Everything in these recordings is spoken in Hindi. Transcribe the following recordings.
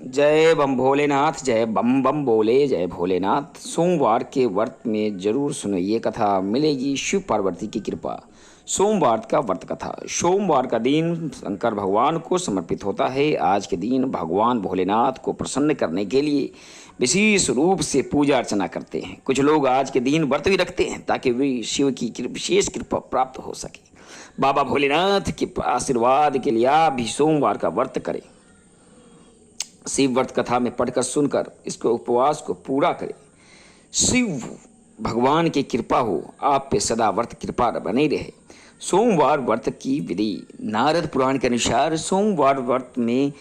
जय बम भोलेनाथ, जय बम बम बोले, जय भोलेनाथ। सोमवार के व्रत में जरूर सुनो ये कथा, मिलेगी शिव पार्वती की कृपा। सोमवार का व्रत कथा। सोमवार का दिन शंकर भगवान को समर्पित होता है। आज के दिन भगवान भोलेनाथ को प्रसन्न करने के लिए विशेष रूप से पूजा अर्चना करते हैं। कुछ लोग आज के दिन व्रत भी रखते हैं ताकि वे शिव की विशेष कृपा प्राप्त हो सके। बाबा भोलेनाथ के आशीर्वाद के लिए आप भी सोमवार का व्रत करें। शिव व्रत कथा में पढ़कर सुनकर इसके उपवास को पूरा करें। शिव भगवान की कृपा हो आप पे सदा, व्रत कृपा बनी रहे। सोमवार व्रत की विधि। नारद पुराण के अनुसार सोमवार व्रत में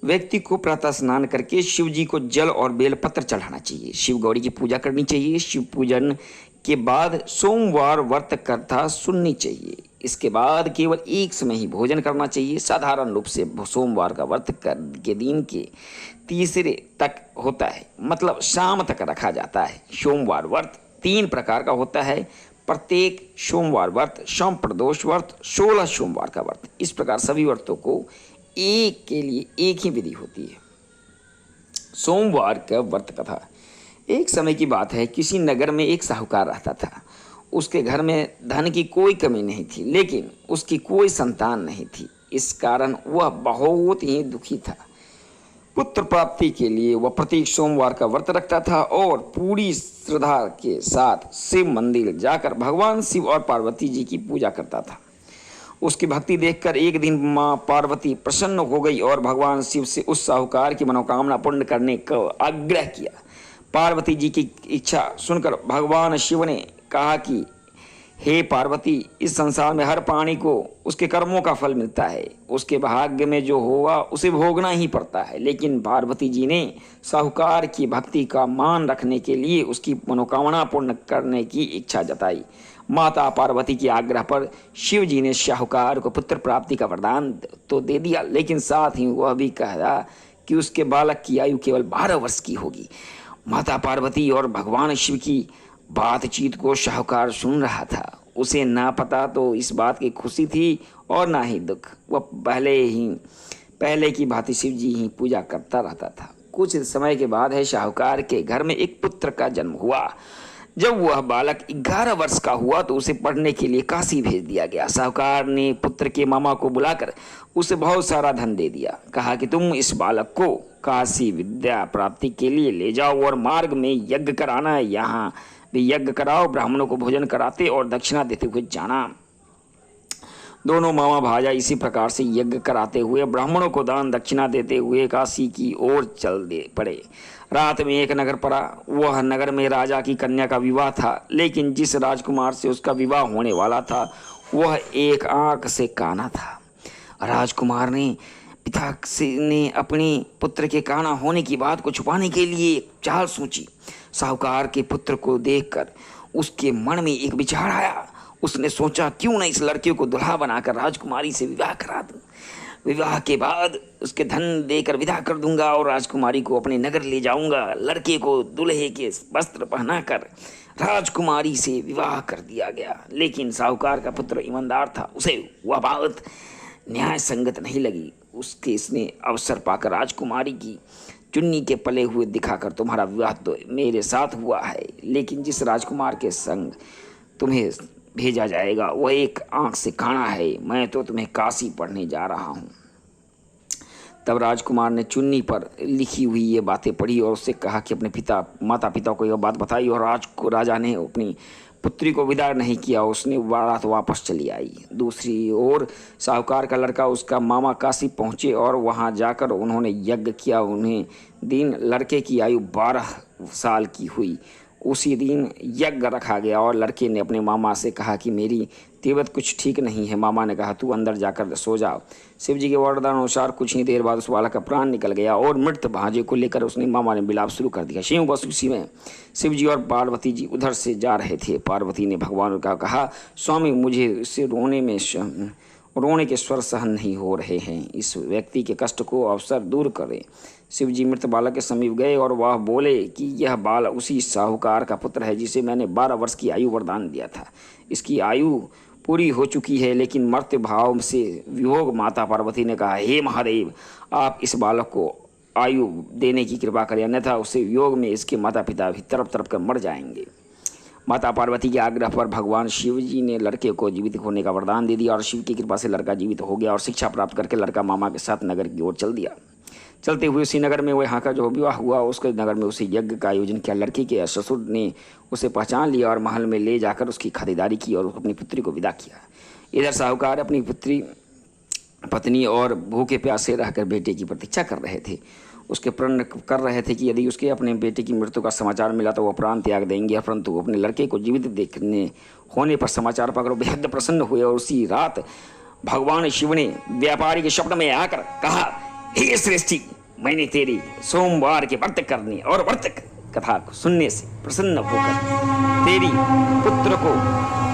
व्यक्ति को प्रातः स्नान करके शिव जी को जल और बेलपत्र चढ़ाना चाहिए। शिव गौरी की पूजा करनी चाहिए। शिव पूजन के बाद सोमवार व्रत कथा सुननी चाहिए। इसके बाद केवल एक समय ही भोजन करना चाहिए। साधारण रूप से सोमवार का व्रत के दिन के तीसरे तक होता है, मतलब शाम तक रखा जाता है। सोमवार व्रत 3 प्रकार का होता है। प्रत्येक सोमवार व्रत, सोम प्रदोष व्रत, 16 सोमवार का व्रत। इस प्रकार सभी व्रतों को एक के लिए एक ही विधि होती है। सोमवार का व्रत कथा। एक समय की बात है, किसी नगर में एक साहूकार रहता था। उसके घर में धन की कोई कमी नहीं थी, लेकिन उसकी कोई संतान नहीं थी। इस कारण वह बहुत ही दुखी था। पुत्र प्राप्ति के लिए वह प्रत्येक सोमवार का व्रत रखता था और पूरी श्रद्धा के साथ शिव मंदिर जाकर भगवान शिव और पार्वती जी की पूजा करता था। उसकी भक्ति देखकर एक दिन माँ पार्वती प्रसन्न हो गई और भगवान शिव से उस साहूकार की मनोकामना पूर्ण करने का आग्रह किया। पार्वती जी की इच्छा सुनकर भगवान शिव ने कहा कि हे पार्वती, इस संसार में हर प्राणी को उसके कर्मों का फल मिलता है। उसके भाग्य में जो होगा उसे भोगना ही पड़ता है। लेकिन पार्वती जी ने साहूकार की भक्ति का मान रखने के लिए उसकी मनोकामना पूर्ण करने की इच्छा जताई। माता पार्वती के आग्रह पर शिव जी ने साहूकार को पुत्र प्राप्ति का वरदान तो दे दिया, लेकिन साथ ही वह भी कहा कि उसके बालक की आयु केवल 12 वर्ष की होगी। माता पार्वती और भगवान शिव की बातचीत को साहूकार सुन रहा था। उसे ना पता तो इस बात की खुशी थी और ना ही दुख। वह पहले की भांति शिव जी ही पूजा करता रहता था। कुछ समय के बाद है साहूकार के घर में एक पुत्र का जन्म हुआ। जब वह बालक 11 वर्ष का हुआ तो उसे पढ़ने के लिए काशी भेज दिया गया। साहूकार ने पुत्र के मामा को बुलाकर उसे बहुत सारा धन दे दिया। कहा कि तुम इस बालक को काशी विद्या प्राप्ति के लिए ले जाओ और मार्ग में यज्ञ कराना। यहाँ भी यज्ञ कराओ, ब्राह्मणों को भोजन कराते और दक्षिणा देते हुए जाना। दोनों मामा भाजा इसी प्रकार से यज्ञ कराते हुए, ब्राह्मणों को दान दक्षिणा देते हुए काशी की ओर चल दे पड़े। रात में एक नगर पड़ा। वह नगर में राजा की कन्या का विवाह था, लेकिन जिस राजकुमार से उसका विवाह होने वाला था वह एक आंख से काना था। राजकुमार ने पिता ने अपने पुत्र के काना होने की बात को छुपाने के लिए एक चाल सोची। साहूकार के पुत्र को देखकर उसके मन में एक विचार आया। उसने सोचा, क्यों न इस लड़के को दुल्हा बनाकर राजकुमारी से विवाह करा दूं। विवाह के बाद उसके धन देकर विदा कर दूंगा और राजकुमारी को अपने नगर ले जाऊंगा। लड़के को दूल्हे के वस्त्र पहनाकर राजकुमारी से विवाह कर दिया गया। लेकिन साहूकार का पुत्र ईमानदार था, उसे वह बात न्याय संगत नहीं लगी। इसने अवसर पाकर राजकुमारी की चुन्नी के पले हुए दिखाकर, तुम्हारा विवाह तो मेरे साथ हुआ है, लेकिन जिस राजकुमार के संग तुम्हें भेजा जाएगा वह एक आंख से काना है। मैं तो तुम्हें काशी पढ़ने जा रहा हूँ। तब राजकुमार ने चुन्नी पर लिखी हुई ये बातें पढ़ी और उससे कहा कि अपने माता पिता को यह बात बताई। और राजा ने अपनी पुत्री को विदा नहीं किया, उसने बारात वापस चली आई। दूसरी ओर साहूकार का लड़का, उसका मामा काशी पहुँचे और वहाँ जाकर उन्होंने यज्ञ किया। उन्हें दिन लड़के की आयु 12 साल की हुई। उसी दिन यज्ञ रखा गया और लड़के ने अपने मामा से कहा कि मेरी तबीयत कुछ ठीक नहीं है। मामा ने कहा, तू अंदर जाकर सो जा। शिव जी के वरदान अनुसार कुछ ही देर बाद उस बालक का प्राण निकल गया और मृत भांजे को लेकर उसने मामा ने विलाप शुरू कर दिया। शिव बस उसी में शिव जी और पार्वती जी उधर से जा रहे थे। पार्वती ने भगवान का कहा, स्वामी, मुझे इससे रोने के स्वर सहन नहीं हो रहे हैं। इस व्यक्ति के कष्ट को अवसर दूर करें। शिव जी मृत बालक के समीप गए और वह बोले कि यह बालक उसी साहूकार का पुत्र है जिसे मैंने 12 वर्ष की आयु वरदान दिया था। इसकी आयु पूरी हो चुकी है, लेकिन मर्त्य भाव से विभोग। माता पार्वती ने कहा, हे महादेव, आप इस बालक को आयु देने की कृपा करें, अन्यथा उसे योग में इसके माता पिता भी तड़प तड़प कर मर जाएंगे। माता पार्वती के आग्रह पर भगवान शिव जी ने लड़के को जीवित होने का वरदान दे दिया और शिव की कृपा से लड़का जीवित हो गया और शिक्षा प्राप्त करके लड़का मामा के साथ नगर की ओर चल दिया। चलते हुए उसी नगर में वो यहाँ का जो विवाह हुआ, उसके नगर में उसे यज्ञ का आयोजन किया। लड़की के ससुर ने उसे पहचान लिया और महल में ले जाकर उसकी खातिरदारी की और अपनी पुत्री को विदा किया। इधर साहूकार अपनी पत्नी और भूखे प्यासे रहकर बेटे की प्रतीक्षा कर रहे थे। उसके प्रण कर रहे थे कि यदि उसके अपने बेटे की मृत्यु का समाचार मिला तो वह प्राण त्याग देंगे, परंतु अपने लड़के को जीवित देखने होने पर समाचार पाकर बेहद प्रसन्न हुए और उसी रात भगवान शिव ने व्यापारी के स्वप्न में आकर कहा, हे श्रेष्ठी, मैंने तेरी सोमवार के व्रत करने और व्रत कथा को सुनने से प्रसन्न होकर तेरी पुत्र को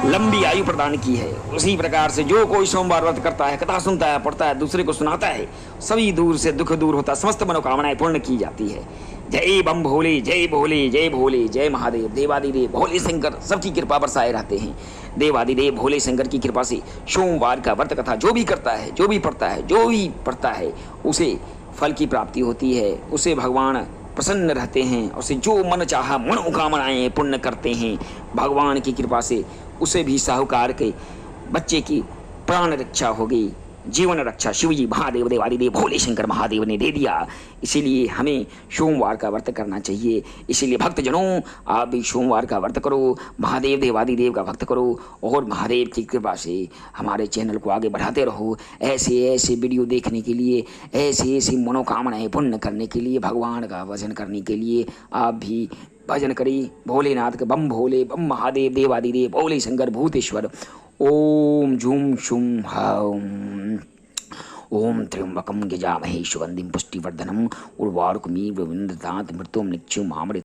लंबी आयु प्रदान की है। उसी प्रकार से जो कोई सोमवार व्रत करता है, कथा सुनता है, पढ़ता है, दूसरे को सुनाता है, सभी दूर से दुख दूर होता, समस्त मनोकामनाएं पूर्ण की जाती है। जय बम भोले, जय भोले, जय भोले, जय महादेव। देवादिदेव भोले शंकर सबकी कृपा बरसाए रहते हैं। देवादिदेव भोले शंकर की कृपा से सोमवार का व्रत कथा जो भी करता है, जो भी पढ़ता है उसे फल की प्राप्ति होती है, उसे भगवान प्रसन्न रहते हैं, उसे जो मन चाहा मनोकामनाएं पूर्ण करते हैं। भगवान की कृपा से उसे भी साहूकार के बच्चे की प्राण रक्षा हो गई, जीवन रक्षा शिवजी महादेव देवादिदेव भोले शंकर महादेव ने दे दिया। इसीलिए हमें सोमवार का व्रत करना चाहिए। इसीलिए भक्तजनों, आप भी सोमवार का व्रत करो, महादेव देवादिदेव का भक्त करो और महादेव की कृपा से हमारे चैनल को आगे बढ़ाते रहो। ऐसे ऐसे वीडियो देखने के लिए, ऐसे ऐसी मनोकामनाएं पूर्ण करने के लिए, भगवान का भजन करने के लिए आप भी भजन करिए। भोलेनाथ के बम भोले, बम महादेव देवादिदेव भोले शंकर भूतेश्वर। ओम झूम शुम हम। ओम त्र्यंबकम यजामहे सुगंधिं पुष्टिवर्धनम् उर्वारुकमिव विन्दधात मृत्युं नित्यं मामृत।